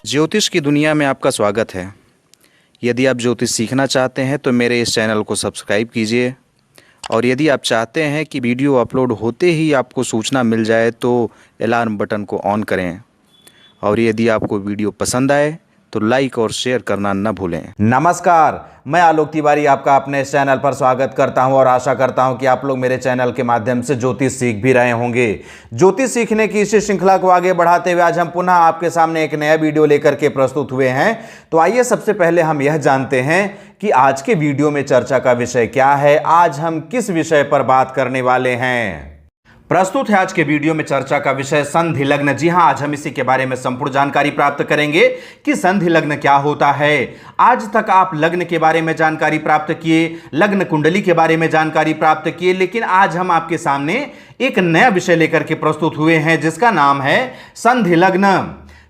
ज्योतिष की दुनिया में आपका स्वागत है। यदि आप ज्योतिष सीखना चाहते हैं तो मेरे इस चैनल को सब्सक्राइब कीजिए, और यदि आप चाहते हैं कि वीडियो अपलोड होते ही आपको सूचना मिल जाए तो अलार्म बटन को ऑन करें, और यदि आपको वीडियो पसंद आए तो लाइक और शेयर करना न भूलें। नमस्कार, मैं आलोक तिवारी आपका अपने इस चैनल पर स्वागत करता हूं और आशा करता हूं कि आप लोग मेरे चैनल के माध्यम से ज्योतिष सीख भी रहे होंगे। ज्योतिष सीखने की इस श्रृंखला को आगे बढ़ाते हुए आज हम पुनः आपके सामने एक नया वीडियो लेकर के प्रस्तुत हुए हैं। तो आइए सबसे पहले हम यह जानते हैं कि आज के वीडियो में चर्चा का विषय क्या है, आज हम किस विषय पर बात करने वाले हैं। प्रस्तुत है आज के वीडियो में चर्चा का विषय संधि लग्न। जी हां, आज हम इसी के बारे में संपूर्ण जानकारी प्राप्त करेंगे कि संधि लग्न क्या होता है। आज तक आप लग्न के बारे में जानकारी प्राप्त किए, लग्न कुंडली के बारे में जानकारी प्राप्त किए, लेकिन आज हम आपके सामने एक नया विषय लेकर के प्रस्तुत हुए हैं जिसका नाम है संधि लग्न।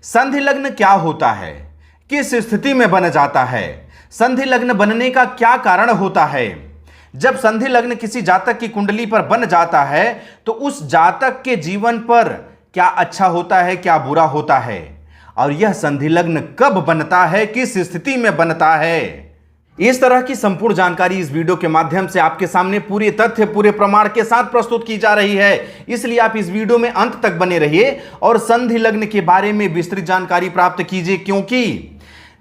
संधि लग्न क्या होता है, किस स्थिति में बन जाता है, संधि लग्न बनने का क्या कारण होता है। जब संधि लग्न किसी जातक की कुंडली पर बन जाता है तो उस जातक के जीवन पर क्या अच्छा होता है, क्या बुरा होता है, और यह संधि लग्न कब बनता है, किस स्थिति में बनता है। इस तरह की संपूर्ण जानकारी इस वीडियो के माध्यम से आपके सामने पूरे तथ्य, पूरे प्रमाण के साथ प्रस्तुत की जा रही है। इसलिए आप इस वीडियो में अंत तक बने रहिए और संधि लग्न के बारे में विस्तृत जानकारी प्राप्त कीजिए, क्योंकि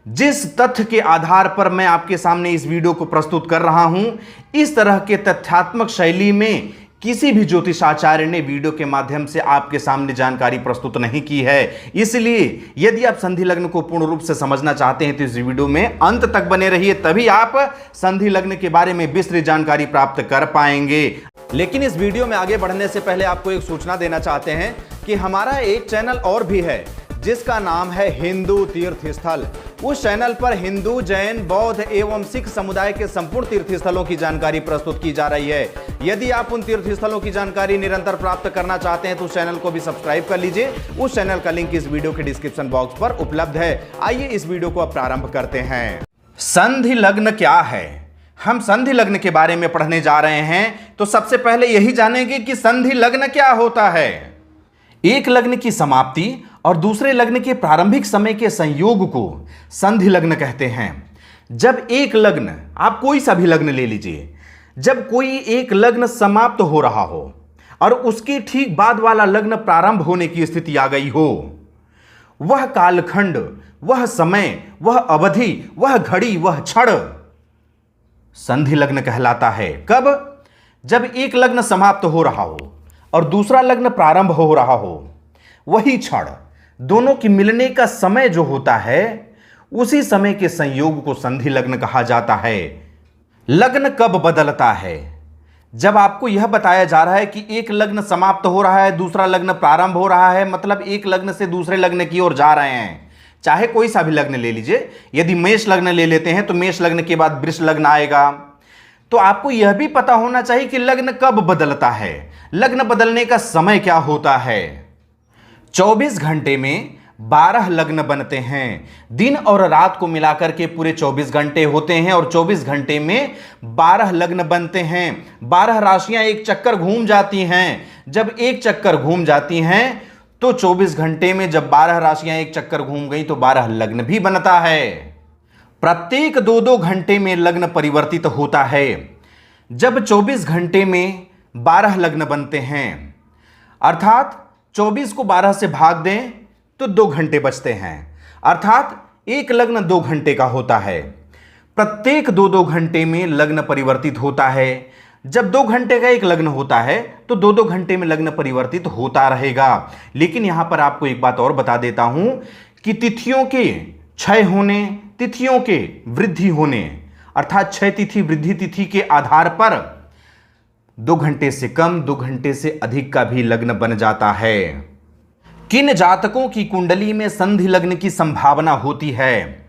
जिस तथ्य के आधार पर मैं आपके सामने इस वीडियो को प्रस्तुत कर रहा हूं, इस तरह के तथ्यात्मक शैली में किसी भी ज्योतिषाचार्य ने वीडियो के माध्यम से आपके सामने जानकारी प्रस्तुत नहीं की है। इसलिए यदि आप संधि लग्न को पूर्ण रूप से समझना चाहते हैं तो इस वीडियो में अंत तक बने रहिए, तभी आप संधि लग्न के बारे में विस्तृत जानकारी प्राप्त कर पाएंगे। लेकिन इस वीडियो में आगे बढ़ने से पहले आपको एक सूचना देना चाहते हैं कि हमारा एक चैनल और भी है जिसका नाम है हिंदू तीर्थ स्थल। उस चैनल पर हिंदू, जैन, बौद्ध एवं सिख समुदाय के संपूर्ण तीर्थ स्थलों की जानकारी प्रस्तुत की जा रही है। यदि आप उन तीर्थ स्थलों की जानकारी निरंतर प्राप्त करना चाहते हैं तो उस चैनल को भी सब्सक्राइब कर लीजिए। उस चैनल का लिंक इस वीडियो के डिस्क्रिप्शन बॉक्स पर उपलब्ध है। आइए इस वीडियो को अब प्रारंभ करते हैं। संधि लग्न क्या है, हम संधि लग्न के बारे में पढ़ने जा रहे हैं। तो सबसे पहले यही जानेंगे कि संधि लग्न क्या होता है। एक लग्न की समाप्ति और दूसरे लग्न के प्रारंभिक समय के संयोग को संधि लग्न कहते हैं। जब एक लग्न, आप कोई सा भी लग्न ले लीजिए, जब कोई एक लग्न समाप्त हो रहा हो और उसके ठीक बाद वाला लग्न प्रारंभ होने की स्थिति आ गई हो, वह कालखंड, वह समय, वह अवधि, वह घड़ी, वह क्षण संधि लग्न कहलाता है। कब? जब एक लग्न समाप्त हो रहा हो और दूसरा लग्न प्रारंभ हो रहा हो, वही क्षण, दोनों की मिलने का समय जो होता है, उसी समय के संयोग को संधि लग्न कहा जाता है। लग्न कब बदलता है? जब आपको यह बताया जा रहा है कि एक लग्न समाप्त हो रहा है, दूसरा लग्न प्रारंभ हो रहा है, मतलब एक लग्न से दूसरे लग्न की ओर जा रहे हैं। चाहे कोई सा भी लग्न ले लीजिए, यदि मेष लग्न ले लेते हैं तो मेष लग्न के बाद वृष लग्न आएगा। तो आपको यह भी पता होना चाहिए कि लग्न कब बदलता है, लग्न बदलने का समय क्या होता है। 24 घंटे में 12 लग्न बनते हैं। दिन और रात को मिलाकर के पूरे 24 घंटे होते हैं और 24 घंटे में 12 लग्न बनते हैं। 12 राशियां एक चक्कर घूम जाती हैं। जब एक चक्कर घूम जाती हैं तो 24 घंटे में जब 12 राशियां एक चक्कर घूम गई तो 12 लग्न भी बनता है। प्रत्येक 2-2 घंटे में लग्न परिवर्तित होता है। जब 24 घंटे में 12 लग्न बनते हैं, अर्थात 24 को 12 से भाग दें तो 2 घंटे बचते हैं, अर्थात एक लग्न 2 घंटे का होता है। प्रत्येक 2-2 घंटे में लग्न परिवर्तित होता है। जब 2 घंटे का एक लग्न होता है तो 2-2 घंटे में लग्न परिवर्तित होता रहेगा। लेकिन यहां पर आपको एक बात और बता देता हूं कि तिथियों के क्षय होने, तिथियों के वृद्धि होने, अर्थात क्षय तिथि, वृद्धि तिथि के आधार पर 2 घंटे से कम, 2 घंटे से अधिक का भी लग्न बन जाता है। किन जातकों की कुंडली में संधि लग्न की संभावना होती है?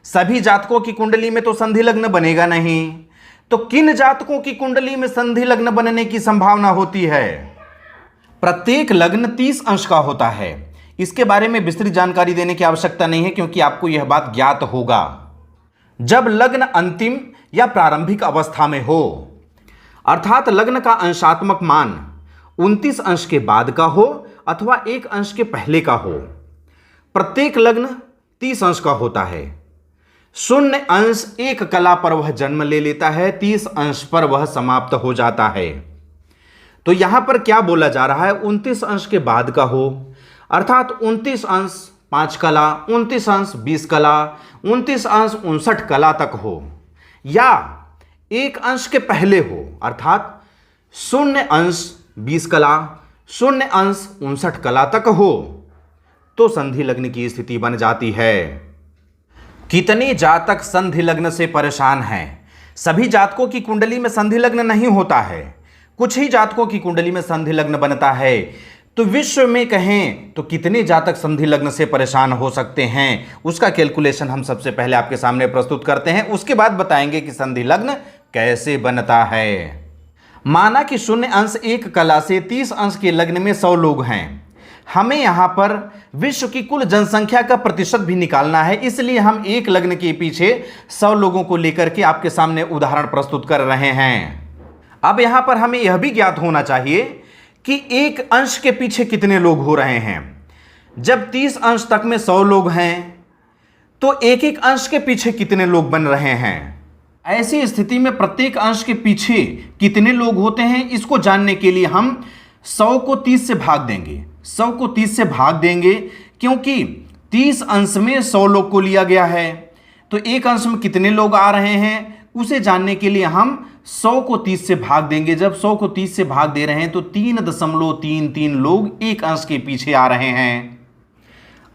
सभी जातकों की कुंडली में तो संधि लग्न बनेगा नहीं। तो किन जातकों की कुंडली में संधि लग्न बनने की संभावना होती है? प्रत्येक लग्न 30 अंश का होता है। इसके बारे में विस्तृत जानकारी देने की आवश्यकता नहीं है, क्योंकि आपको यह बात ज्ञात होगा। जब लग्न अंतिम या प्रारंभिक अवस्था में हो, अर्थात लग्न का अंशात्मक मान 29 अंश के बाद का हो अथवा 1 अंश के पहले का हो, प्रत्येक लग्न 30 अंश का होता है। 0 अंश 1 कला पर वह जन्म ले लेता है, 30 अंश पर वह समाप्त हो जाता है। तो यहां पर क्या बोला जा रहा है, 29 अंश के बाद का हो, अर्थात 29 अंश 5 कला, 29 अंश 20 कला, 29 अंश 59 कला तक हो, या 1 अंश के पहले हो, अर्थात 0 अंश 20 कला, 0 अंश 59 कला तक हो, तो संधि लग्न की स्थिति बन जाती है। कितने जातक संधि लग्न से परेशान हैं? सभी जातकों की कुंडली में संधि लग्न नहीं होता है, कुछ ही जातकों की कुंडली में संधि लग्न बनता है। तो विश्व में कहें तो कितने जातक संधि लग्न से परेशान हो सकते हैं, उसका कैलकुलेशन हम सबसे पहले आपके सामने प्रस्तुत करते हैं, उसके बाद बताएंगे कि संधि लग्न कैसे बनता है। माना कि 0 अंश 1 कला से 30 अंश के लग्न में 100 लोग हैं। हमें यहां पर विश्व की कुल जनसंख्या का प्रतिशत भी निकालना है, इसलिए हम एक लग्न के पीछे 100 लोगों को लेकर के आपके सामने उदाहरण प्रस्तुत कर रहे हैं। अब यहां पर हमें यह भी ज्ञात होना चाहिए कि एक अंश के पीछे कितने लोग हो रहे हैं। जब 30 अंश तक में 100 लोग हैं तो एक एक अंश के पीछे कितने लोग बन रहे हैं। ऐसी स्थिति में प्रत्येक अंश के पीछे कितने लोग होते हैं, इसको जानने के लिए हम 100 को 30 से भाग देंगे। 100 को 30 से भाग देंगे क्योंकि 30 अंश में 100 लोग को लिया गया है, तो एक अंश में कितने लोग आ रहे हैं उसे जानने के लिए हम 100 को 30 से भाग देंगे। जब 100 को 30 से भाग दे रहे हैं तो 3.33 लोग एक अंश के पीछे आ रहे हैं।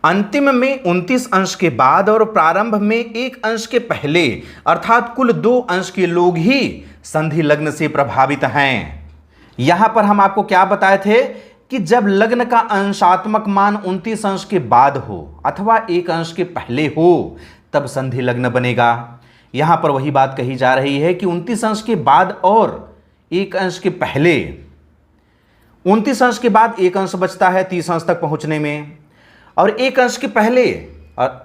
अंतिम में 29 अंश के बाद और प्रारंभ में 1 अंश के पहले, अर्थात कुल 2 अंश के लोग ही संधि लग्न से प्रभावित हैं। यहां पर हम आपको क्या बताए थे कि जब लग्न का अंशात्मक मान 29 अंश के बाद हो अथवा 1 अंश के पहले हो तब संधि लग्न बनेगा। यहां पर वही बात कही जा रही है कि 29 अंश के बाद और 1 अंश के पहले, 29 अंश के बाद 1 अंश बचता है 30 अंश तक पहुंचने में, और 1 अंश के पहले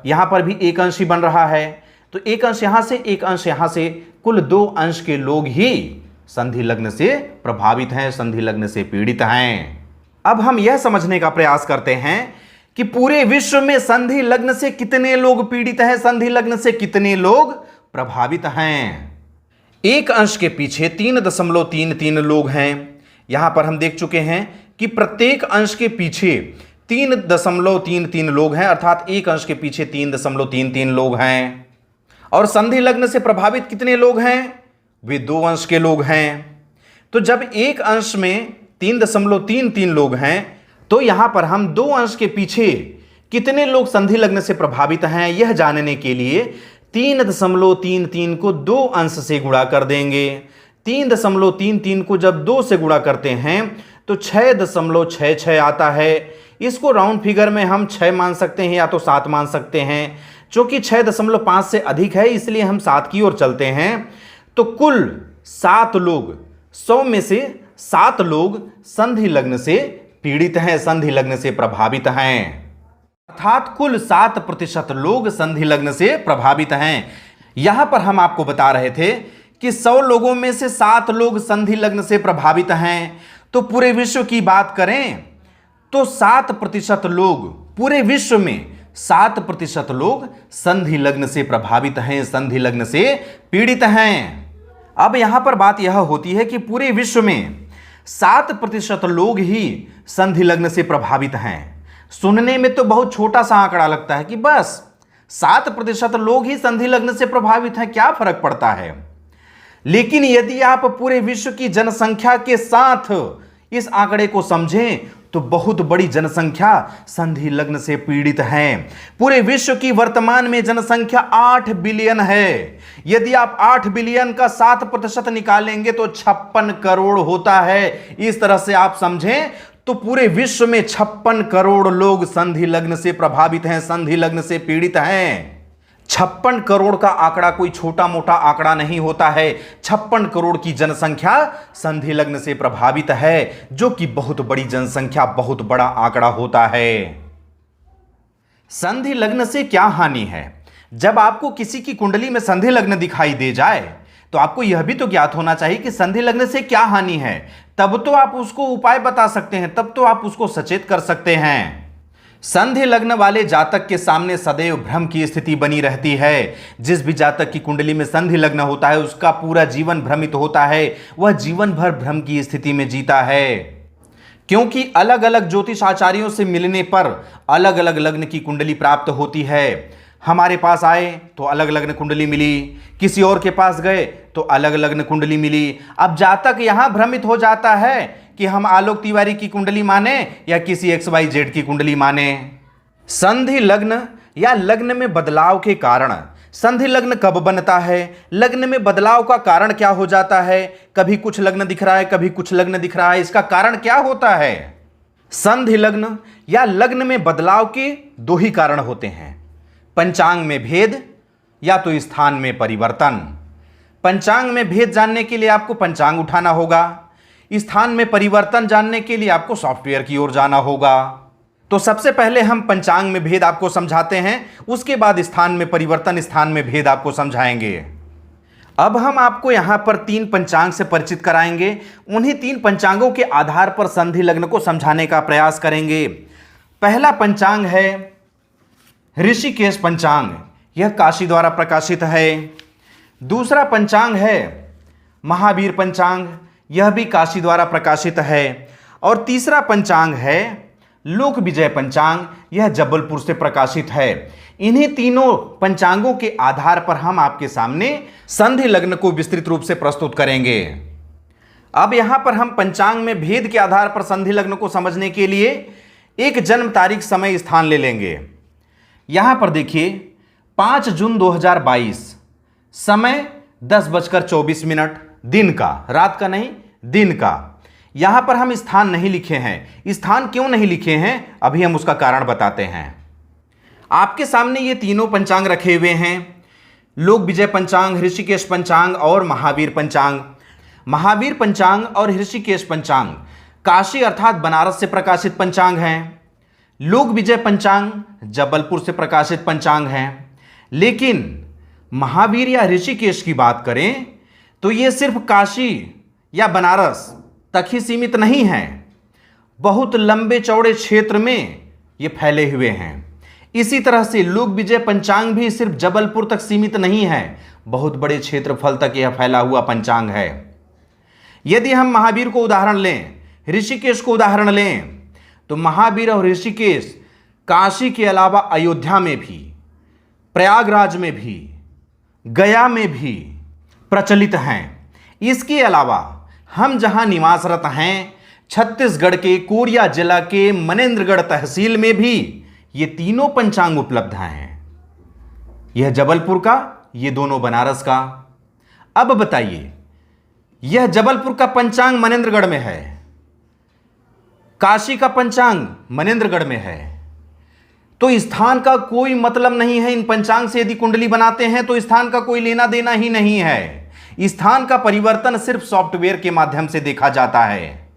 यहां पर भी 1 अंश ही बन रहा है, तो 1 अंश यहां से 1 अंश यहां से, कुल 2 अंश के लोग ही संधि लग्न से प्रभावित हैं, संधि लग्न से पीड़ित हैं। अब हम यह समझने का प्रयास करते हैं कि पूरे विश्व में संधि लग्न से कितने लोग पीड़ित हैं, संधि लग्न से कितने लोग प्रभावित हैं। 1 अंश के पीछे 3.33 लोग हैं। यहां पर हम देख चुके हैं कि प्रत्येक अंश के पीछे 3.33 लोग हैं, अर्थात 1 अंश के पीछे 3.33 लोग हैं। और संधि लग्न से प्रभावित कितने लोग हैं, वे 2 अंश के लोग हैं। तो जब 1 अंश में 3.33 लोग हैं तो यहां पर हम 2 अंश के पीछे कितने लोग संधि लग्न से प्रभावित हैं यह जानने के लिए 3.33 को 2 अंश से गुणा कर देंगे। 3.33 को जब 2 से गुणा करते हैं तो 6.66 आता है। इसको राउंड फिगर में हम 6 मान सकते हैं या तो 7 मान सकते हैं। चूंकि 6.5 से अधिक है इसलिए हम 7 की ओर चलते हैं। तो कुल 7 लोग, 100 में से 7 लोग संधि लग्न से पीड़ित हैं, संधि लग्न से प्रभावित हैं, अर्थात कुल 7% लोग संधि लग्न से प्रभावित हैं। यहां पर हम आपको बता रहे थे कि 100 लोगों में से 7 लोग संधि लग्न से प्रभावित हैं। तो पूरे विश्व की बात करें तो 7% लोग, पूरे विश्व में 7% लोग संधि लग्न से प्रभावित हैं, संधि लग्न से पीड़ित हैं। अब यहां पर बात यह होती है कि पूरे विश्व में 7% लोग ही संधि लग्न से प्रभावित हैं। सुनने में तो बहुत छोटा सा आंकड़ा लगता है कि बस 7% लोग ही संधि लग्न से प्रभावित हैं, क्या फर्क पड़ता है। लेकिन यदि आप पूरे विश्व की जनसंख्या के साथ इस आंकड़े को समझें तो बहुत बड़ी जनसंख्या संधि लग्न से पीड़ित है। पूरे विश्व की वर्तमान में जनसंख्या 8 बिलियन है। यदि आप 8 बिलियन का 7% निकालेंगे तो 56 करोड़ होता है। इस तरह से आप समझें तो पूरे विश्व में 56 करोड़ लोग संधि लग्न से प्रभावित हैं, संधि लग्न से पीड़ित हैं। 56 करोड़ का आंकड़ा कोई छोटा मोटा आंकड़ा नहीं होता है। 56 करोड़ की जनसंख्या संधि लग्न से प्रभावित है, जो कि बहुत बड़ी जनसंख्या, बहुत बड़ा आंकड़ा होता है। संधि लग्न से क्या हानि है? जब आपको किसी की कुंडली में संधि लग्न दिखाई दे जाए तो आपको यह भी तो ज्ञात होना चाहिए कि संधि लग्न से क्या हानि है। तब तो आप उसको उपाय बता सकते हैं, तब तो आप उसको सचेत कर सकते हैं। संधि लग्न वाले जातक के सामने सदैव भ्रम की स्थिति बनी रहती है। जिस भी जातक की कुंडली में संधि लग्न होता है उसका पूरा जीवन भ्रमित होता है, वह जीवन भर भ्रम की स्थिति में जीता है, क्योंकि अलग अलग ज्योतिष आचार्यों से मिलने पर अलग अलग लग्न की कुंडली प्राप्त होती है। हमारे पास आए तो अलग लग्न कुंडली मिली, किसी और के पास गए तो अलग लग्न कुंडली मिली। अब जातक यहां भ्रमित हो जाता है कि हम आलोक तिवारी की कुंडली माने या किसी XYZ की कुंडली माने। संधि लग्न या लग्न में बदलाव के कारण, संधि लग्न कब बनता है, लग्न में बदलाव का कारण क्या हो जाता है, कभी कुछ लग्न दिख रहा है कभी कुछ लग्न दिख रहा है, इसका कारण क्या होता है। संधि लग्न या लग्न में बदलाव के दो ही कारण होते हैं, पंचांग में भेद या तो स्थान में परिवर्तन। पंचांग में भेद जानने के लिए आपको पंचांग उठाना होगा, स्थान में परिवर्तन जानने के लिए आपको सॉफ्टवेयर की ओर जाना होगा। तो सबसे पहले हम पंचांग में भेद आपको समझाते हैं, उसके बाद स्थान में परिवर्तन, स्थान में भेद आपको समझाएंगे। अब हम आपको यहां पर 3 पंचांग से परिचित कराएंगे, उन्हीं 3 पंचांगों के आधार पर संधि लग्न को समझाने का प्रयास करेंगे। पहला पंचांग है ऋषिकेश पंचांग, यह काशी द्वारा प्रकाशित है। दूसरा पंचांग है महावीर पंचांग, यह भी काशी द्वारा प्रकाशित है। और तीसरा पंचांग है लोक विजय पंचांग, यह जबलपुर से प्रकाशित है। इन्हीं तीनों पंचांगों के आधार पर हम आपके सामने संधि लग्न को विस्तृत रूप से प्रस्तुत करेंगे। अब यहां पर हम पंचांग में भेद के आधार पर संधि लग्न को समझने के लिए एक जन्म तारीख, समय, स्थान ले लेंगे। यहां पर देखिए 5 जून 2022, समय 10:24, दिन का, रात का नहीं, दिन का। यहां पर हम स्थान नहीं लिखे हैं। स्थान क्यों नहीं लिखे हैं अभी हम उसका कारण बताते हैं। आपके सामने ये तीनों पंचांग रखे हुए हैं, लोक विजय पंचांग, ऋषिकेश पंचांग और महावीर पंचांग। महावीर पंचांग और ऋषिकेश पंचांग काशी अर्थात बनारस से प्रकाशित पंचांग हैं। लोक विजय पंचांग जबलपुर से प्रकाशित पंचांग हैं। लेकिन महावीर या ऋषिकेश की बात करें तो ये सिर्फ काशी या बनारस तक ही सीमित नहीं हैं, बहुत लंबे चौड़े क्षेत्र में ये फैले हुए हैं। इसी तरह से लोक विजय पंचांग भी सिर्फ जबलपुर तक सीमित नहीं है, बहुत बड़े क्षेत्रफल तक यह फैला हुआ पंचांग है। यदि हम महावीर को उदाहरण लें, ऋषिकेश को उदाहरण लें, तो महावीर और ऋषिकेश काशी के अलावा अयोध्या में भी, प्रयागराज में भी, गया में भी प्रचलित हैं। इसके अलावा हम जहां निवासरत हैं, छत्तीसगढ़ के कोरिया जिला के मनेंद्रगढ़ तहसील में भी ये तीनों पंचांग उपलब्ध हैं। यह जबलपुर का, ये दोनों बनारस का। अब बताइए, यह जबलपुर का पंचांग मनेंद्रगढ़ में है, काशी का पंचांग मनेंद्रगढ़ में है, तो स्थान का कोई मतलब नहीं है। इन पंचांग से यदि कुंडली बनाते हैं तो स्थान का कोई लेना देना ही नहीं है। स्थान का परिवर्तन सिर्फ सॉफ्टवेयर के माध्यम से देखा जाता है।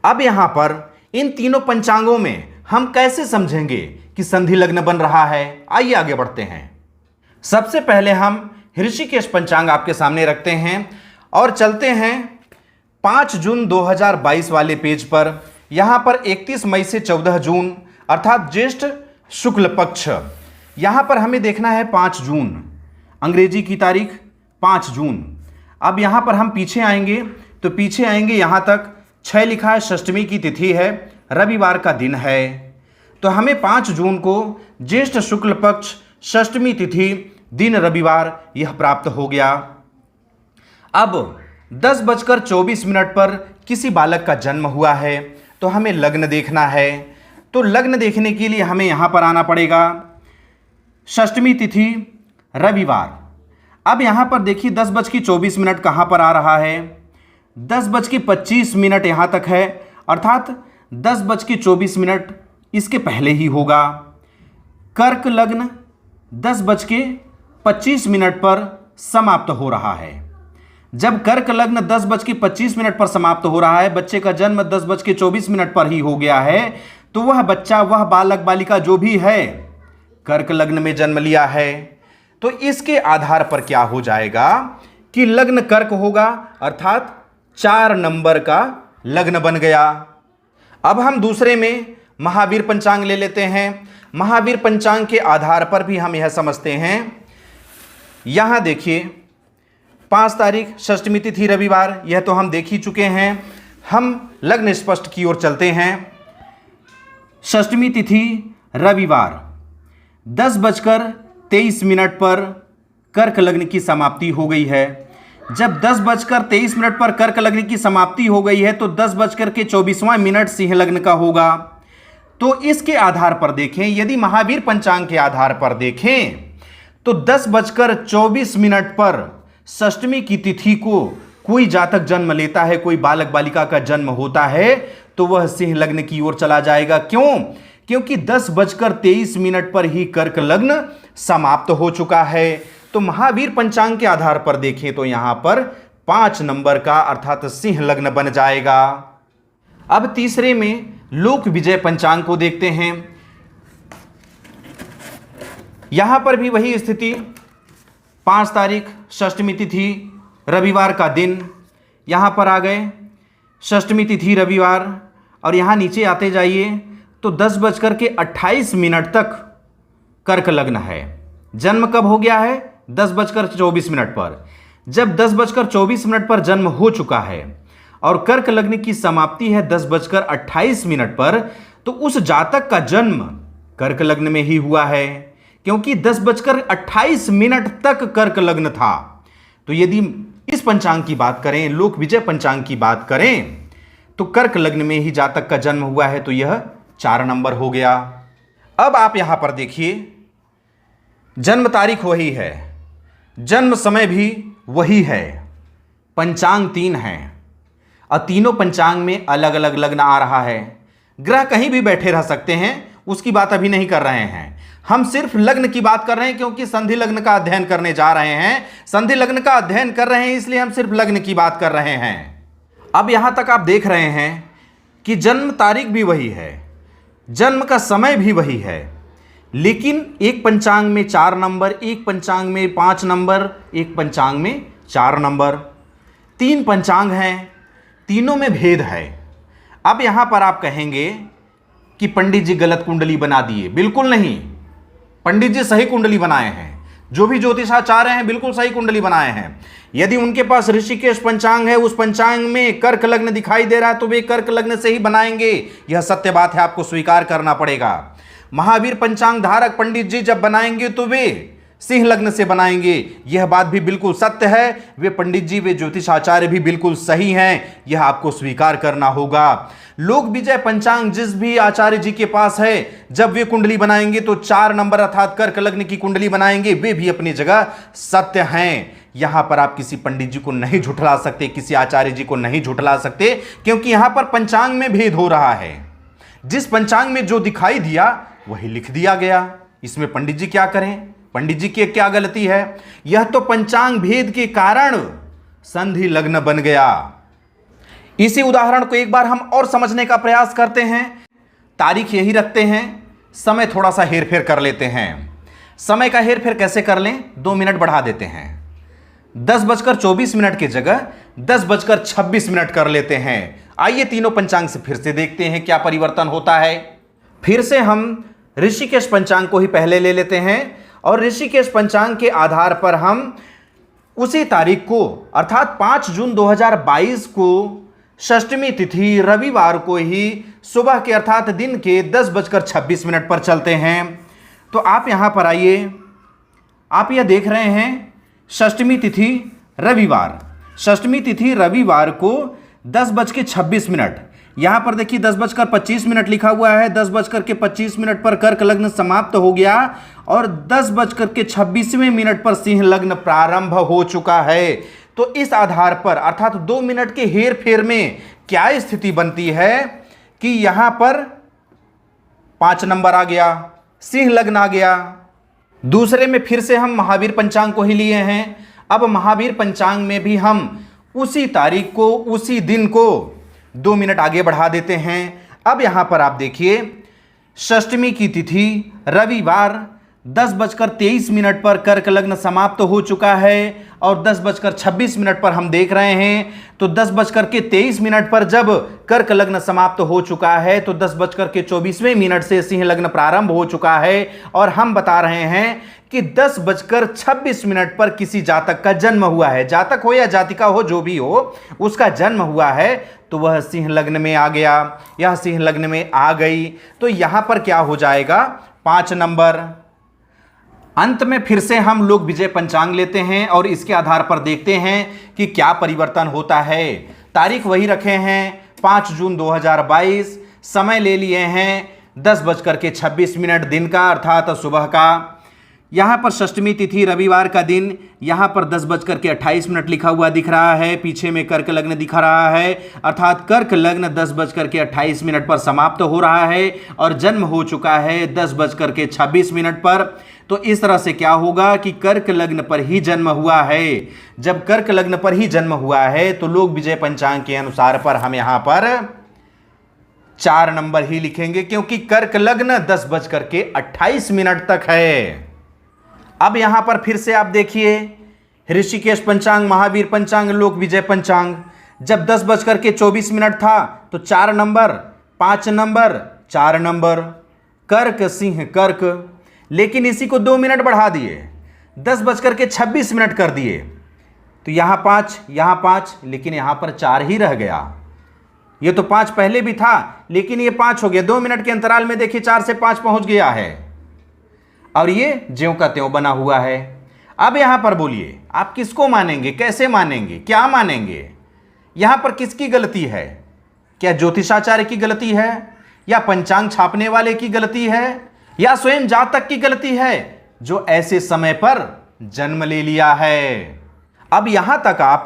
अब यहां पर इन तीनों पंचांगों में हम कैसे समझेंगे कि संधि लग्न बन रहा है, आइए आगे बढ़ते हैं। सबसे पहले हम ऋषिकेश पंचांग आपके सामने रखते हैं और चलते हैं 5 जून 2022 वाले पेज पर। यहां पर 31 मई से 14 जून अर्थात ज्येष्ठ शुक्ल पक्ष, यहां पर हमें देखना है 5 जून, अंग्रेजी की तारीख 5 जून। अब यहां पर हम पीछे आएंगे तो पीछे आएंगे यहां तक 6 लिखा है, षष्टमी की तिथि है, रविवार का दिन है। तो हमें 5 जून को ज्येष्ठ शुक्ल पक्ष, षष्टमी तिथि, दिन रविवार, यह प्राप्त हो गया। अब 10:24 पर किसी बालक का जन्म हुआ है तो हमें लग्न देखना है। तो लग्न देखने के लिए हमें यहां पर आना पड़ेगा, षष्टमी तिथि, रविवार। अब यहां पर देखिए 10:24 कहां पर आ रहा है, 10:25 यहां तक है, अर्थात 10:24 इसके पहले ही होगा। कर्क लग्न 10:25 पर समाप्त हो रहा है। जब कर्क लग्न 10:25 पर समाप्त हो रहा है, बच्चे का जन्म 10:24 पर ही हो गया है, तो वह बच्चा, वह बालक बालिका जो भी है, कर्क लग्न में जन्म लिया है। तो इसके आधार पर क्या हो जाएगा कि लग्न कर्क होगा, अर्थात 4 नंबर का लग्न बन गया। अब हम दूसरे में महावीर पंचांग ले लेते हैं। महावीर पंचांग के आधार पर भी हम यह समझते हैं, यहां देखिए 5 तारीख षष्टमी तिथि रविवार, यह तो हम देख ही चुके हैं। हम लग्न स्पष्ट की ओर चलते हैं। षष्टमी तिथि रविवार 10:23 पर कर्क लग्न की समाप्ति हो गई है। जब 10:23 पर कर्क लग्न की समाप्ति हो गई है तो 10:24 सिंह लग्न का होगा। तो इसके आधार पर देखें, यदि महावीर पंचांग के आधार पर देखें तो 10:24 पर षष्टमी की तिथि को कोई जातक जन्म लेता है, कोई बालक बालिका का जन्म होता है, तो वह सिंह लग्न की ओर चला जाएगा। क्यों? क्योंकि 10:23 पर ही कर्क लग्न समाप्त हो चुका है। तो महावीर पंचांग के आधार पर देखें तो यहां पर 5 नंबर का अर्थात सिंह लग्न बन जाएगा। अब तीसरे में लोक विजय पंचांग को देखते हैं। यहां पर भी वही स्थिति, 5 तारीख षष्टमी तिथि रविवार का दिन, यहां पर आ गए षष्टमी तिथि रविवार, और यहां नीचे आते जाइए तो 10:28 तक कर्क लग्न है। जन्म कब हो गया है? 10:24 पर। जब 10:24 पर जन्म हो चुका है और कर्क लग्न की समाप्ति है 10:28 पर, तो उस जातक का जन्म कर्क लग्न में ही हुआ है, क्योंकि 10:28 तक कर्क लग्न था। तो यदि इस पंचांग की बात करें, लोक विजय पंचांग की बात करें, तो कर्क लग्न में ही जातक का जन्म हुआ है, तो यह 4 नंबर हो गया। अब आप यहां पर देखिए, जन्म तारीख वही है, जन्म समय भी वही है, पंचांग 3 है और तीनों पंचांग में अलग अलग लग्न आ रहा है। ग्रह कहीं भी बैठे रह सकते हैं, उसकी बात अभी नहीं कर रहे हैं। हम सिर्फ लग्न की बात कर रहे हैं, क्योंकि संधि लग्न का अध्ययन करने जा रहे हैं। संधि लग्न का अध्ययन कर रहे हैं, इसलिए हम सिर्फ लग्न की बात कर रहे हैं। अब यहां तक आप देख रहे हैं कि जन्म तारीख भी वही है, जन्म का समय भी वही है, लेकिन एक पंचांग में 4 नंबर, एक पंचांग में 5 नंबर, एक पंचांग में 4 नंबर। 3 पंचांग हैं, तीनों में भेद है। अब यहां पर आप कहेंगे कि पंडित जी गलत कुंडली बना दिए। बिल्कुल नहीं, पंडित जी सही कुंडली बनाए हैं। जो भी ज्योतिषाचार्य हैं बिल्कुल सही कुंडली बनाए हैं। यदि उनके पास ऋषिकेश पंचांग है, उस पंचांग में कर्क लग्न दिखाई दे रहा है, तो वे कर्क लग्न से ही बनाएंगे। यह सत्य बात है, आपको स्वीकार करना पड़ेगा। महावीर पंचांग धारक पंडित जी जब बनाएंगे तो वे सिंह लग्न से बनाएंगे, यह बात भी बिल्कुल सत्य है। वे पंडित जी, वे ज्योतिषाचार्य भी बिल्कुल सही हैं, यह आपको स्वीकार करना होगा। लोक विजय पंचांग जिस भी आचार्य जी के पास है, जब वे कुंडली बनाएंगे तो 4 नंबर अर्थात कर्क लग्न की कुंडली बनाएंगे, वे भी अपनी जगह सत्य हैं। यहां पर आप किसी पंडित जी को नहीं झुठला सकते, किसी आचार्य जी को नहीं झुठला सकते, क्योंकि यहां पर पंचांग में भेद हो रहा है। जिस पंचांग में जो दिखाई दिया वही लिख दिया गया। इसमें पंडित जी क्या करें? पंडित जी की क्या गलती है? यह तो पंचांग भेद के कारण संधि लग्न बन गया। इसी उदाहरण को एक बार हम और समझने का प्रयास करते हैं। तारीख यही रखते हैं, समय थोड़ा सा हेरफेर कर लेते हैं। समय का हेरफेर कैसे कर लें? 2 मिनट बढ़ा देते हैं। 10:24 की जगह 10:26 कर लेते हैं। आइए तीनों पंचांग से फिर से देखते हैं क्या परिवर्तन होता है। फिर से हम ऋषिकेश पंचांग को ही पहले ले लेते हैं और ऋषिकेश पंचांग के आधार पर हम उसी तारीख को अर्थात 5 जून 2022 को षष्टमी तिथि रविवार को ही सुबह के अर्थात दिन के 10:26 पर चलते हैं। तो आप यहां पर आइए, आप यह देख रहे हैं षष्टमी तिथि रविवार। षष्टमी तिथि रविवार को 10:26। यहां पर देखिए 10:25 लिखा हुआ है। 10:25 पर कर्क लग्न समाप्त हो गया और 10:26 पर सिंह लग्न प्रारंभ हो चुका है। तो इस आधार पर अर्थात 2 मिनट के हेर फेर में क्या स्थिति बनती है कि यहां पर 5 नंबर आ गया, सिंह लग्न आ गया। दूसरे में फिर से हम महावीर पंचांग को ही लिए हैं। अब महावीर पंचांग में भी हम उसी तारीख को, उसी दिन को 2 मिनट आगे बढ़ा देते हैं। अब यहां पर आप देखिए षष्टमी की तिथि रविवार 10:23 पर कर्क लग्न समाप्त हो चुका है और 10:26 पर हम देख रहे हैं। तो 10:23 पर जब कर्क लग्न समाप्त हो चुका है तो 10:24 से सिंह लग्न प्रारंभ हो चुका है और हम बता रहे हैं कि 10:26 पर किसी जातक का जन्म हुआ है। जातक हो या जातिका हो, जो भी हो, उसका जन्म हुआ है तो वह सिंह लग्न में आ गया, यह सिंह लग्न में आ गई। तो यहां पर क्या हो जाएगा, 5 नंबर। अंत में फिर से हम लोग विजय पंचांग लेते हैं और इसके आधार पर देखते हैं कि क्या परिवर्तन होता है। तारीख वही रखे हैं 5 जून 2022, समय ले लिए हैं 10:26 दिन का, अर्थात सुबह का। यहाँ पर षष्टमी तिथि रविवार का दिन, यहाँ पर 10:28 लिखा हुआ दिख रहा है, पीछे में कर्क लग्न दिखा रहा है, अर्थात कर्क लग्न 10:28 पर समाप्त हो रहा है और जन्म हो चुका है 10:26 पर। तो इस तरह से क्या होगा कि कर्क लग्न पर ही जन्म हुआ है। जब कर्क लग्न पर ही जन्म हुआ है तो लोग विजय पंचांग के अनुसार पर हम यहाँ पर 4 नंबर ही लिखेंगे, क्योंकि कर्क लग्न 10:28 तक है। अब यहां पर फिर से आप देखिए ऋषिकेश पंचांग, महावीर पंचांग, लोक विजय पंचांग। जब 10:24 था तो 4 नंबर, 5 नंबर, 4 नंबर, कर्क सिंह कर्क। लेकिन इसी को 2 मिनट बढ़ा दिए, 10:26 कर दिए, तो यहां 5, यहां 5, लेकिन यहां पर 4 ही रह गया। ये तो 5 पहले भी था लेकिन ये 5 हो गया। 2 मिनट के अंतराल में देखिए 4 से 5 पहुंच गया है और ये ज्यों का त्यों बना हुआ है। अब यहां पर बोलिए आप किसको मानेंगे, कैसे मानेंगे, क्या मानेंगे? यहां पर किसकी गलती है? क्या ज्योतिषाचार्य की गलती है, या पंचांग छापने वाले की गलती है, या स्वयं जातक की गलती है जो ऐसे समय पर जन्म ले लिया है? अब यहां तक आप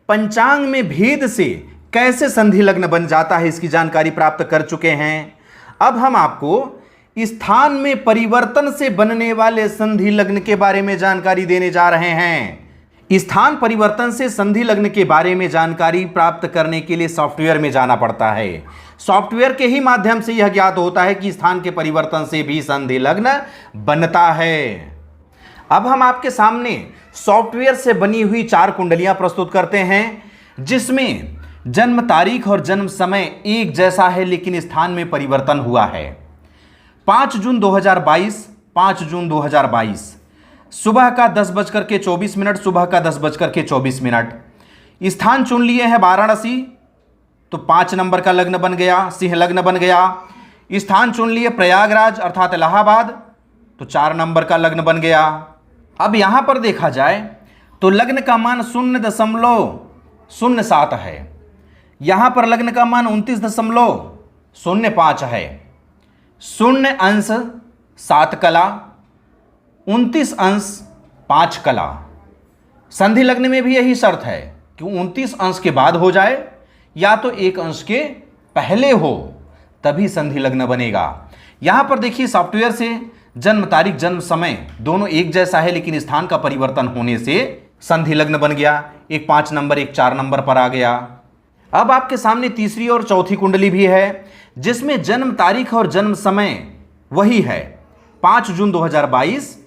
पंचांग में भेद से कैसे संधि लग्न बन जाता है इसकी जानकारी प्राप्त कर चुके हैं। अब हम आपको स्थान में परिवर्तन से बनने वाले संधि लग्न के बारे में जानकारी देने जा रहे हैं। स्थान परिवर्तन से संधि लग्न के बारे में जानकारी प्राप्त करने के लिए सॉफ्टवेयर में जाना पड़ता है। सॉफ्टवेयर के ही माध्यम से यह ज्ञात होता है कि स्थान के परिवर्तन से भी संधि लग्न बनता है। अब हम आपके सामने सॉफ्टवेयर से बनी हुई 4 कुंडलियां प्रस्तुत करते हैं, जिसमें जन्म तारीख और जन्म समय एक जैसा है लेकिन स्थान में परिवर्तन हुआ है। 5 जून 2022, सुबह का 10:24, सुबह का 10:24। स्थान चुन लिए हैं वाराणसी, तो 5 नंबर का लग्न बन गया, सिंह लग्न बन गया। स्थान चुन लिए प्रयागराज अर्थात इलाहाबाद, तो 4 नंबर का लग्न बन गया। अब यहां पर देखा जाए तो लग्न का मान 0.07 है, यहां पर लग्न का मान 29.05 है। 0 अंश 7 कला, 29 अंश 5 कला। संधि लग्न में भी यही शर्त है कि 29 अंश के बाद हो जाए या तो 1 अंश के पहले हो, तभी संधि लग्न बनेगा। यहां पर देखिए सॉफ्टवेयर से जन्म तारीख जन्म समय दोनों एक जैसा है, लेकिन स्थान का परिवर्तन होने से संधि लग्न बन गया। एक 5 नंबर, एक 4 नंबर पर आ गया। अब आपके सामने तीसरी और चौथी कुंडली भी है, जिसमें जन्म तारीख और जन्म समय वही है 5 जून 2022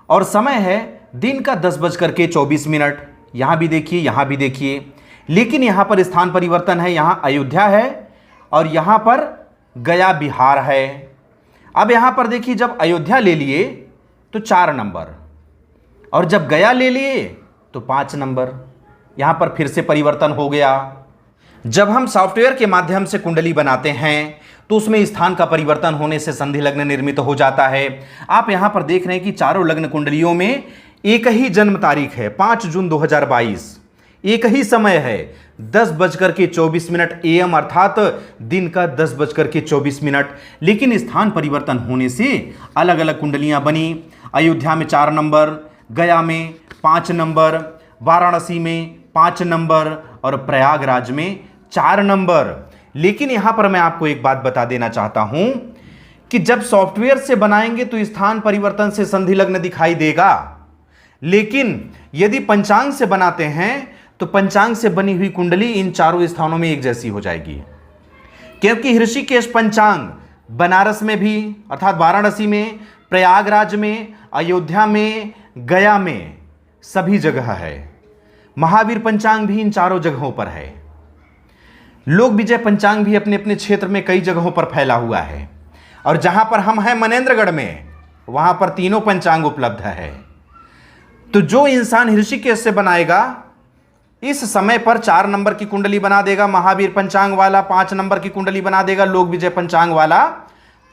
और समय है दिन का 10:24। यहां भी देखिए, यहां भी देखिए, लेकिन यहां पर स्थान परिवर्तन है। यहां अयोध्या है और यहां पर गया बिहार है। अब यहां पर देखिए जब अयोध्या ले लिए तो 4 नंबर और जब गया ले लिए तो 5 नंबर। यहां पर फिर से परिवर्तन हो गया। जब हम सॉफ्टवेयर के माध्यम से कुंडली बनाते हैं तो उसमें स्थान का परिवर्तन होने से संधि लग्न निर्मित हो जाता है। आप यहां पर देख रहे हैं कि चारों लग्न कुंडलियों में एक ही जन्म तारीख है 5 जून 2022, एक ही समय है 10:24 AM अर्थात दिन का 10:24, लेकिन स्थान परिवर्तन होने से अलग अलग कुंडलियां बनी। अयोध्या में 4 नंबर, गया में 5 नंबर, वाराणसी में 5 नंबर और प्रयागराज में 4 नंबर। लेकिन यहां पर मैं आपको एक बात बता देना चाहता हूं कि जब सॉफ्टवेयर से बनाएंगे तो स्थान परिवर्तन से संधि लग्न दिखाई देगा, लेकिन यदि पंचांग से बनाते हैं तो पंचांग से बनी हुई कुंडली इन चारों स्थानों में एक जैसी हो जाएगी, क्योंकि ऋषिकेश पंचांग बनारस में भी अर्थात वाराणसी में प्रयागराज में, अयोध्या में, गया में, सभी जगह है। महावीर पंचांग भी इन चारों जगहों पर है। लोक विजय पंचांग भी अपने अपने क्षेत्र में कई जगहों पर फैला हुआ है। और जहां पर हम हैं मनेंद्रगढ़ में, वहां पर तीनों पंचांग उपलब्ध है। तो जो इंसान ऋषिकेश से बनाएगा, इस समय पर 4 नंबर की कुंडली बना देगा महावीर पंचांग वाला, 5 नंबर की कुंडली बना देगा लोक विजय पंचांग वाला,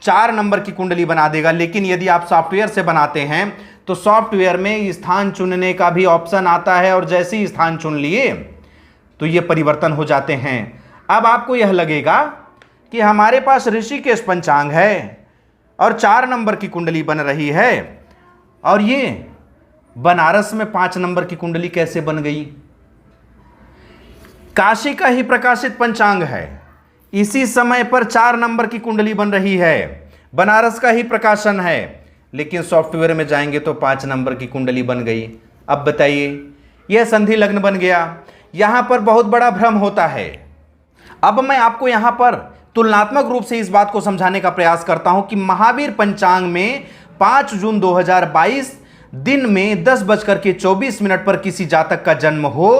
4 नंबर की कुंडली बना देगा। लेकिन यदि आप सॉफ्टवेयर से बनाते हैं तो सॉफ्टवेयर में स्थान चुनने का भी ऑप्शन आता है, और जैसे ही स्थान चुन लिए तो ये परिवर्तन हो जाते हैं। अब आपको यह लगेगा कि हमारे पास ऋषिकेश पंचांग है और 4 नंबर की कुंडली बन रही है, और ये बनारस में 5 नंबर की कुंडली कैसे बन गई? काशी का ही प्रकाशित पंचांग है, इसी समय पर 4 नंबर की कुंडली बन रही है, बनारस का ही प्रकाशन है, लेकिन सॉफ्टवेयर में जाएंगे तो 5 नंबर की कुंडली बन गई। अब बताइए, यह संधि लग्न बन गया। यहां पर बहुत बड़ा भ्रम होता है। अब मैं आपको यहां पर तुलनात्मक रूप से इस बात को समझाने का प्रयास करता हूं कि महावीर पंचांग में 5 जून 2022 दिन में 10:24 पर किसी जातक का जन्म हो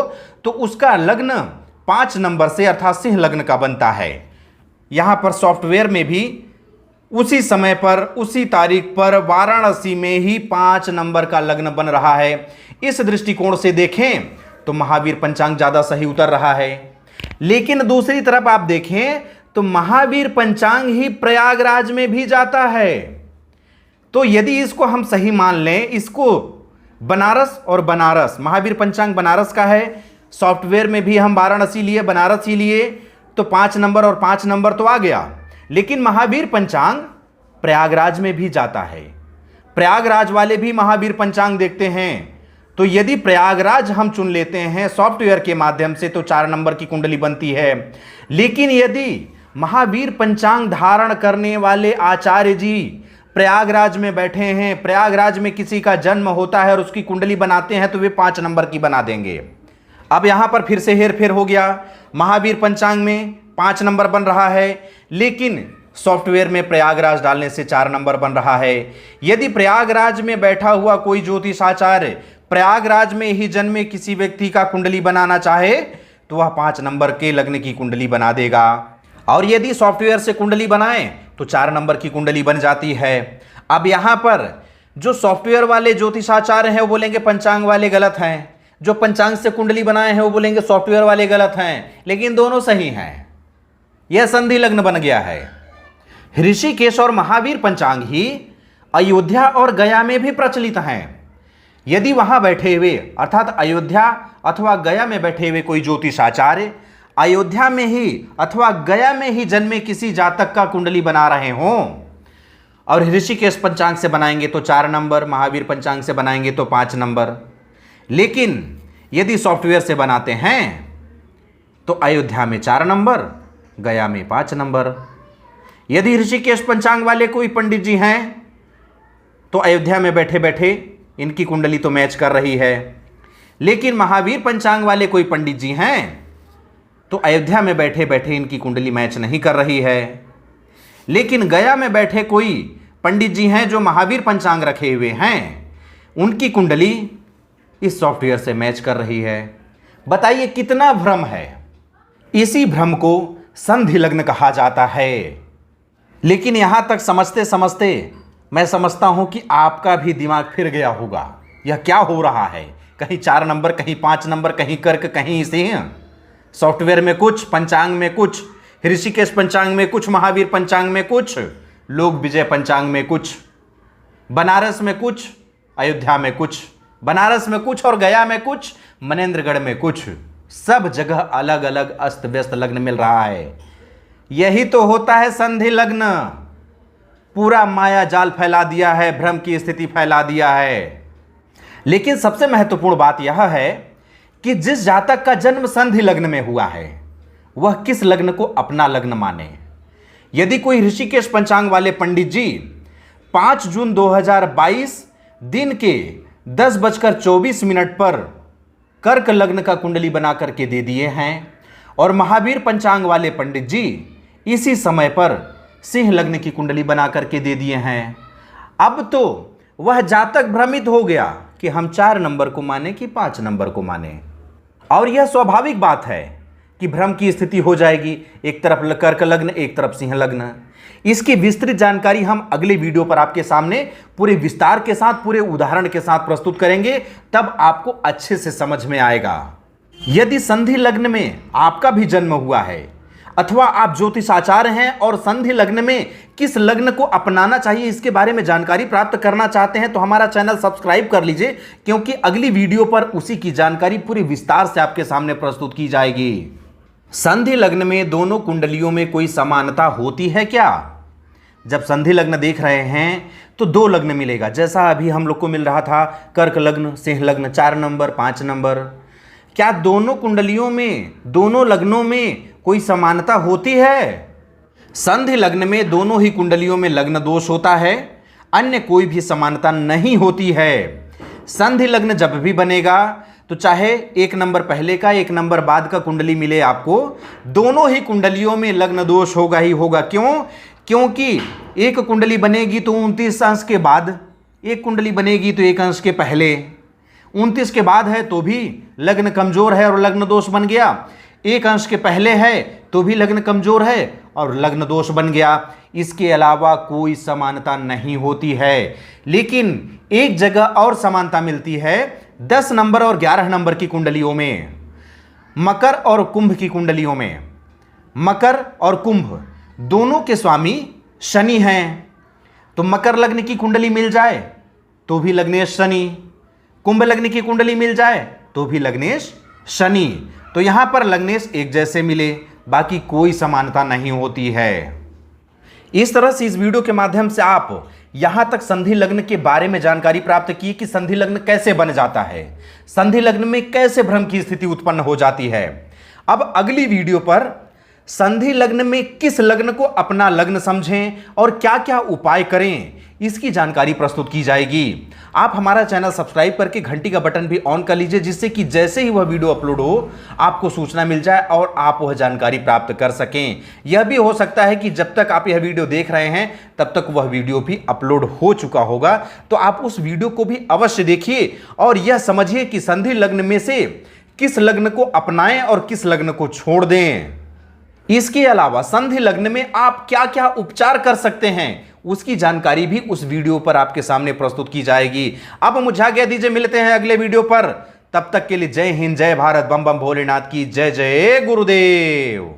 तो उसका लग्न 5 नंबर से अर्थात सिंह लग्न का बनता है। यहां पर सॉफ्टवेयर में भी उसी समय पर, उसी तारीख पर वाराणसी में ही 5 नंबर का लग्न बन रहा है। इस दृष्टिकोण से देखें तो महावीर पंचांग ज्यादा सही उतर रहा है। लेकिन दूसरी तरफ आप देखें तो महावीर पंचांग ही प्रयागराज में भी जाता है। तो यदि इसको हम सही मान लें, इसको बनारस और बनारस, महावीर पंचांग बनारस का है, सॉफ्टवेयर में भी हम वाराणसी लिए, बनारस ही लिए, तो 5 नंबर और 5 नंबर तो आ गया। लेकिन महावीर पंचांग प्रयागराज में भी जाता है, प्रयागराज वाले भी महावीर पंचांग देखते हैं। तो यदि प्रयागराज हम चुन लेते हैं सॉफ्टवेयर के माध्यम से तो 4 नंबर की कुंडली बनती है। लेकिन यदि महावीर पंचांग धारण करने वाले आचार्य जी प्रयागराज में बैठे हैं, प्रयागराज में किसी का जन्म होता है और उसकी कुंडली बनाते हैं, तो वे 5 नंबर की बना देंगे। अब यहां पर फिर से हेरफेर हो गया। महावीर पंचांग में 5 नंबर बन रहा है, लेकिन सॉफ्टवेयर में प्रयागराज डालने से 4 नंबर बन रहा है। यदि प्रयागराज में बैठा हुआ कोई ज्योतिषाचार्य प्रयागराज में ही जन्मे किसी व्यक्ति का कुंडली बनाना चाहे तो वह 5 नंबर के लग्न की कुंडली बना देगा। और यदि सॉफ्टवेयर से कुंडली बनाएं तो 4 नंबर की कुंडली बन जाती है। अब यहां पर जो सॉफ्टवेयर वाले ज्योतिषाचार्य हैं वो बोलेंगे पंचांग वाले गलत हैं, जो पंचांग से कुंडली बनाए हैं वो बोलेंगे सॉफ्टवेयर वाले गलत हैं, लेकिन दोनों सही हैं। यह संधि लग्न बन गया है। ऋषिकेश और महावीर पंचांग ही अयोध्या और गया में भी प्रचलित हैं। यदि वहां बैठे हुए अर्थात अयोध्या अथवा गया में बैठे हुए कोई ज्योतिषाचार्य अयोध्या में ही अथवा गया में ही जन्मे किसी जातक का कुंडली बना रहे हों और ऋषिकेश पंचांग से बनाएंगे तो 4 नंबर, महावीर पंचांग से बनाएंगे तो 5 नंबर। लेकिन यदि सॉफ्टवेयर से बनाते हैं तो अयोध्या में 4 नंबर, गया में 5 नंबर। यदि ऋषिकेश पंचांग वाले कोई पंडित जी हैं तो अयोध्या में बैठे बैठे इनकी कुंडली तो मैच कर रही है, लेकिन महावीर पंचांग वाले कोई पंडित जी हैं तो अयोध्या में बैठे बैठे इनकी कुंडली मैच नहीं कर रही है। लेकिन गया में बैठे कोई पंडित जी हैं जो महावीर पंचांग रखे हुए हैं, उनकी कुंडली इस सॉफ्टवेयर से मैच कर रही है। बताइए कितना भ्रम है। इसी भ्रम को संधि लग्न कहा जाता है। लेकिन यहां तक समझते समझते मैं समझता हूं कि आपका भी दिमाग फिर गया होगा। यह क्या हो रहा है? कहीं 4 नंबर, कहीं 5 नंबर, कहीं कर्क, कहीं सिंह। सॉफ्टवेयर में कुछ, पंचांग में कुछ, ऋषिकेश पंचांग में कुछ, महावीर पंचांग में कुछ, लोक विजय पंचांग में कुछ, बनारस में कुछ, अयोध्या में कुछ, बनारस में कुछ और गया में कुछ, मनेंद्रगढ़ में कुछ। सब जगह अलग अलग अस्त व्यस्त लग्न मिल रहा है। यही तो होता है संधि लग्न। पूरा माया जाल फैला दिया है, भ्रम की स्थिति फैला दिया है। लेकिन सबसे महत्वपूर्ण बात यह है कि जिस जातक का जन्म संधि लग्न में हुआ है वह किस लग्न को अपना लग्न माने। यदि कोई ऋषिकेश पंचांग वाले पंडित जी 5 जून 2022 दिन के 10:24 पर कर्क लग्न का कुंडली बना करके दे दिए हैं और महावीर पंचांग वाले पंडित जी इसी समय पर सिंह लग्न की कुंडली बना करके दे दिए हैं, अब तो वह जातक भ्रमित हो गया कि हम 4 नंबर को माने कि 5 नंबर को माने। और यह स्वाभाविक बात है कि भ्रम की स्थिति हो जाएगी, एक तरफ कर्क लग्न एक तरफ सिंह लग्न। इसकी विस्तृत जानकारी हम अगले वीडियो पर आपके सामने पूरे विस्तार के साथ, पूरे उदाहरण के साथ प्रस्तुत करेंगे, तब आपको अच्छे से समझ में आएगा। यदि संधि लग्न में आपका भी जन्म हुआ है अथवा आप ज्योतिष आचार्य हैं और संधि लग्न में किस लग्न को अपनाना चाहिए इसके बारे में जानकारी प्राप्त करना चाहते हैं तो हमारा चैनल सब्सक्राइब कर लीजिए, क्योंकि अगली वीडियो पर उसी की जानकारी पूरी विस्तार से आपके सामने प्रस्तुत की जाएगी। संधि लग्न में दोनों कुंडलियों में कोई समानता होती है क्या? जब संधि लग्न देख रहे हैं तो 2 लग्न मिलेगा, जैसा अभी हम लोग को मिल रहा था कर्क लग्न, सिंह लग्न, 4 नंबर 5 नंबर। क्या दोनों कुंडलियों में, दोनों लग्नों में कोई समानता होती है? संधि लग्न में दोनों ही कुंडलियों में लग्न दोष होता है, अन्य कोई भी समानता नहीं होती है। संधि लग्न जब भी बनेगा तो चाहे 1 नंबर पहले का 1 नंबर बाद का कुंडली मिले आपको, दोनों ही कुंडलियों में लग्न दोष होगा ही होगा। क्यों? क्योंकि एक कुंडली बनेगी तो 29 अंश के बाद, एक कुंडली बनेगी तो 1 अंश के पहले, 29 के बाद है तो भी लग्न कमजोर है और लग्न दोष बन गया, 1 अंश के पहले है तो भी लग्न कमजोर है और लग्न दोष बन गया। इसके अलावा कोई समानता नहीं होती है। लेकिन एक जगह और समानता मिलती है, 10 नंबर और 11 नंबर की कुंडलियों में, मकर और कुंभ की कुंडलियों में। मकर और कुंभ दोनों के स्वामी शनि हैं, तो मकर लग्न की कुंडली मिल जाए तो भी लग्नेश शनि, कुंभ लग्न की कुंडली मिल जाए तो भी लग्नेश शनि। तो यहां पर लग्नेश एक जैसे मिले, बाकी कोई समानता नहीं होती है। इस तरह से इस वीडियो के माध्यम से आप यहां तक संधि लग्न के बारे में जानकारी प्राप्त की कि संधि लग्न कैसे बन जाता है, संधि लग्न में कैसे भ्रम की स्थिति उत्पन्न हो जाती है। अब अगली वीडियो पर संधि लग्न में किस लग्न को अपना लग्न समझें और क्या क्या उपाय करें, इसकी जानकारी प्रस्तुत की जाएगी। आप हमारा चैनल सब्सक्राइब करके घंटी का बटन भी ऑन कर लीजिए, जिससे कि जैसे ही वह वीडियो अपलोड हो आपको सूचना मिल जाए और आप वह जानकारी प्राप्त कर सकें। यह भी हो सकता है कि जब तक आप यह वीडियो देख रहे हैं तब तक वह वीडियो भी अपलोड हो चुका होगा, तो आप उस वीडियो को भी अवश्य देखिए और यह समझिए कि संधि लग्न में से किस लग्न को अपनाएं और किस लग्न को छोड़ दें। इसके अलावा संधि लग्न में आप क्या क्या उपचार कर सकते हैं उसकी जानकारी भी उस वीडियो पर आपके सामने प्रस्तुत की जाएगी। अब मुझे आज्ञा दीजिए, मिलते हैं अगले वीडियो पर। तब तक के लिए जय हिंद, जय भारत, बम बम भोलेनाथ की जय। जय गुरुदेव।